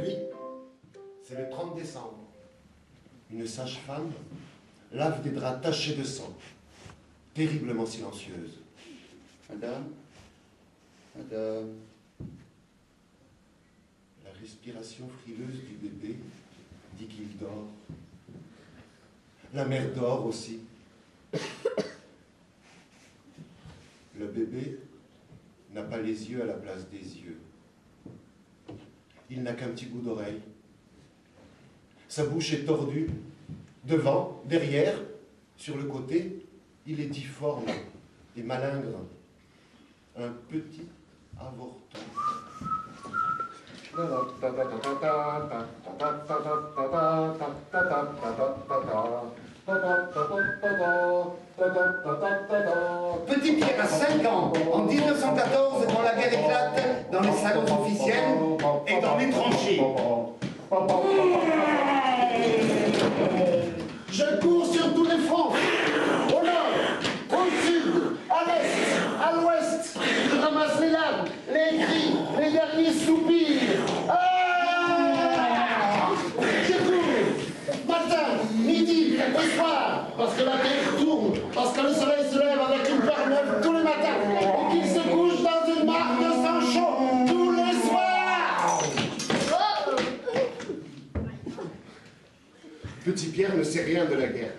Aujourd'hui, c'est le 30 décembre. Une sage-femme lave des draps tachés de sang, terriblement silencieuse. Madame, madame. La respiration frileuse du bébé dit qu'il dort. La mère dort aussi. Le bébé n'a pas les yeux à la place des yeux. Il n'a qu'un petit bout d'oreille. Sa bouche est tordue, devant, derrière, sur le côté. Il est difforme et malingre. Un petit avorton. Petit Pierre a 5 ans, en 1914, quand la guerre éclate dans les salons officiels et dans les tranchées. Je cours sur tous les fronts, au nord, au sud, à l'est, à l'ouest. Je ramasse les larmes, les cris, les derniers soupirs. Ah, je cours, matin, midi et soir, parce que la terre tourne, parce que le soleil se lève avec une paire neuve tous les matins, et qu'il se couche dans une mare de sang chaud tous les soirs. Petit Pierre ne sait rien de la guerre.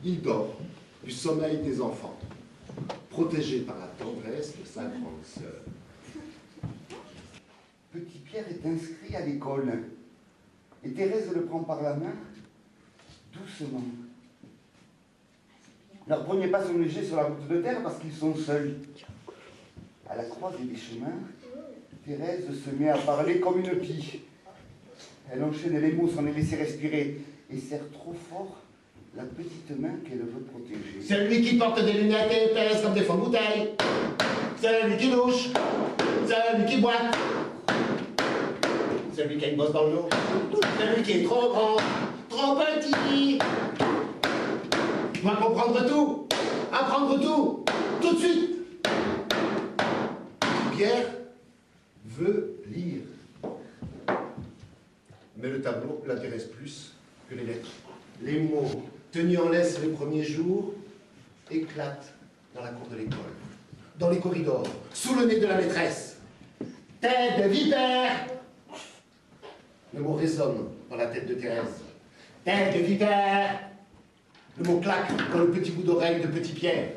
Il dort du sommeil des enfants, protégé par la tendresse de sa grande sœur. Petit Pierre est inscrit à l'école. Et Thérèse le prend par la main, doucement. Leur premier pas sont légers sur la route de terre parce qu'ils sont seuls. À la croisée des chemins, Thérèse se met à parler comme une pie. Elle enchaîne les mots sans les laisser respirer et serre trop fort la petite main qu'elle veut protéger. Celui qui porte des lunettes et épaisses comme des fonds de bouteille. Celui qui louche. Celui qui boite. Celui qui a une bosse dans le dos. Celui qui est trop grand, trop petit. Va comprendre tout, apprendre tout de suite. Pierre veut lire. Mais le tableau l'intéresse plus que les lettres. Les mots tenus en laisse les premiers jours éclatent dans la cour de l'école, dans les corridors, sous le nez de la maîtresse. Tête de vipère! Le mot résonne dans la tête de Thérèse. Tête de vipère! Le mot claque dans le petit bout d'oreille de Petit Pierre.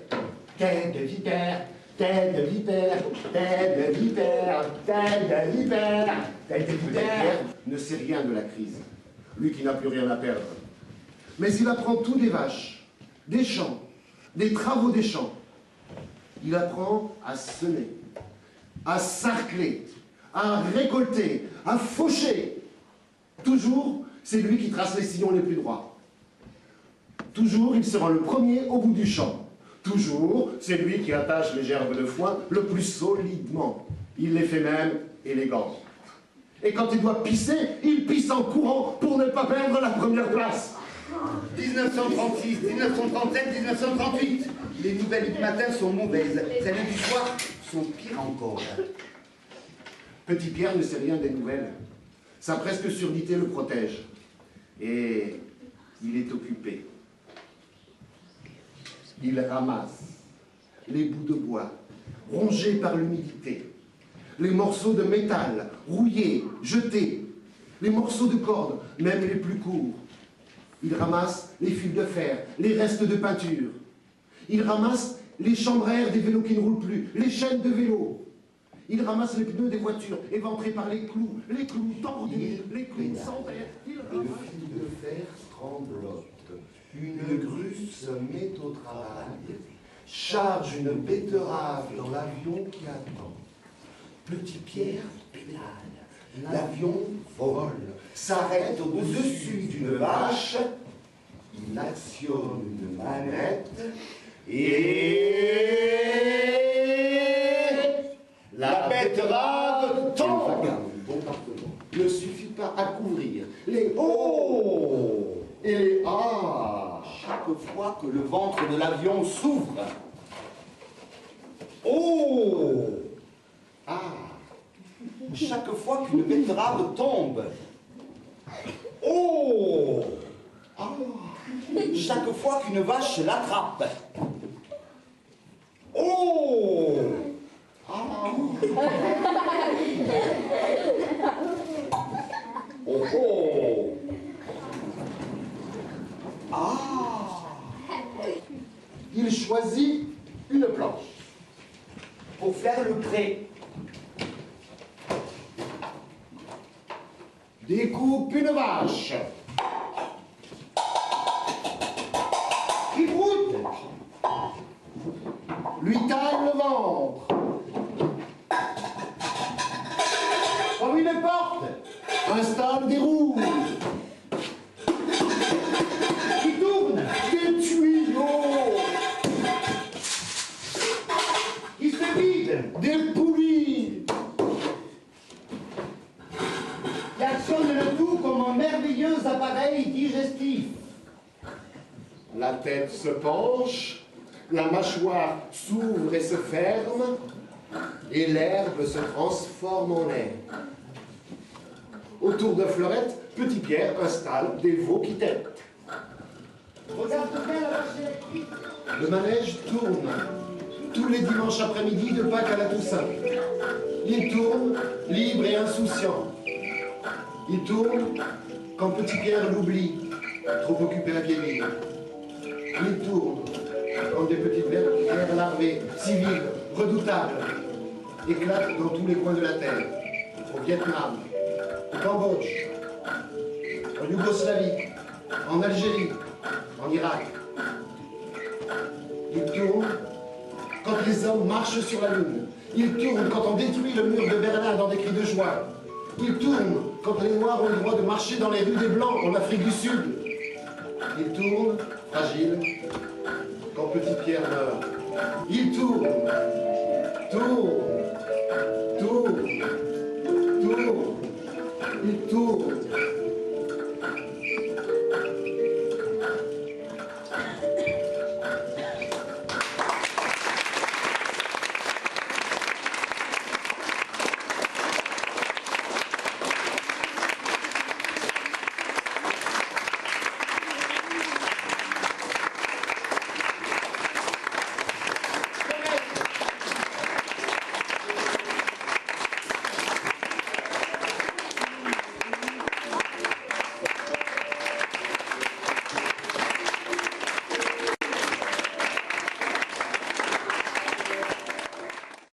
Tête de vipère, tête de vipère, tête de vipère, tête de vipère, tête de vipère. Pierre ne sait rien de la crise, lui qui n'a plus rien à perdre. Mais il apprend tout des vaches, des champs, des travaux des champs. Il apprend à semer, à sarcler, à récolter, à faucher. Toujours, c'est lui qui trace les sillons les plus droits. Toujours, il sera le premier au bout du champ. Toujours, c'est lui qui attache les gerbes de foin le plus solidement. Il les fait même élégants. Et quand il doit pisser, il pisse en courant pour ne pas perdre la première place. 1936, 1937, 1938. Les nouvelles du matin sont mauvaises. Celles du soir sont pires encore. Petit Pierre ne sait rien des nouvelles. Sa presque surdité le protège. Et il est occupé. Il ramasse les bouts de bois, rongés par l'humidité, les morceaux de métal, rouillés, jetés, les morceaux de cordes, même les plus courts. Il ramasse les fils de fer, les restes de peinture. Il ramasse les chambraires des vélos qui ne roulent plus, les chaînes de vélo. Il ramasse les pneus des voitures, éventrés par les clous tordus, les clous sans verre. Le fil de fer tremblote. Une grue se met au travail, charge une betterave dans l'avion qui attend. Petit Pierre pédale, l'avion vole, s'arrête au-dessus d'une vache, il actionne une manette et la betterave tombe. Ne suffit pas à couvrir les hauts et les ah chaque fois que le ventre de l'avion s'ouvre. Oh! Ah! chaque fois qu'une betterave tombe. Oh! Ah. Chaque fois qu'une vache l'attrape. Oh! Ah. Oh oh! Ah! Il choisit une planche. Pour faire le pré. Découpe une vache. Qui broute. Lui taille le ventre. Comme une porte. Installe des roues. Qui tourne. Des tuyaux. Qui se vide. Des poulies. Qui actionne le tout comme un merveilleux appareil digestif. La tête se penche, la mâchoire s'ouvre et se ferme, et l'herbe se transforme en lait. Autour de Fleurette, Petit Pierre installe des veaux qui têtent. Regarde bien la vache électrique. Le manège tourne tous les dimanches après-midi de Pâques à la Toussaint. Il tourne, libre et insouciant. Il tourne quand Petit Pierre l'oublie, trop occupé à vieillir. Il tourne comme des petites vers larvées, civiles, redoutables, éclatent dans tous les coins de la terre. Au Vietnam, au Cambodge, en Yougoslavie, en Algérie, en Irak. Il tourne quand les hommes marchent sur la lune. Il tourne quand on détruit le mur de Berlin dans des cris de joie. Il tourne quand les Noirs ont le droit de marcher dans les rues des Blancs en Afrique du Sud. Il tourne, fragile, quand Petit Pierre meurt. Il tourne, tourne, tourne, tourne. Il tourne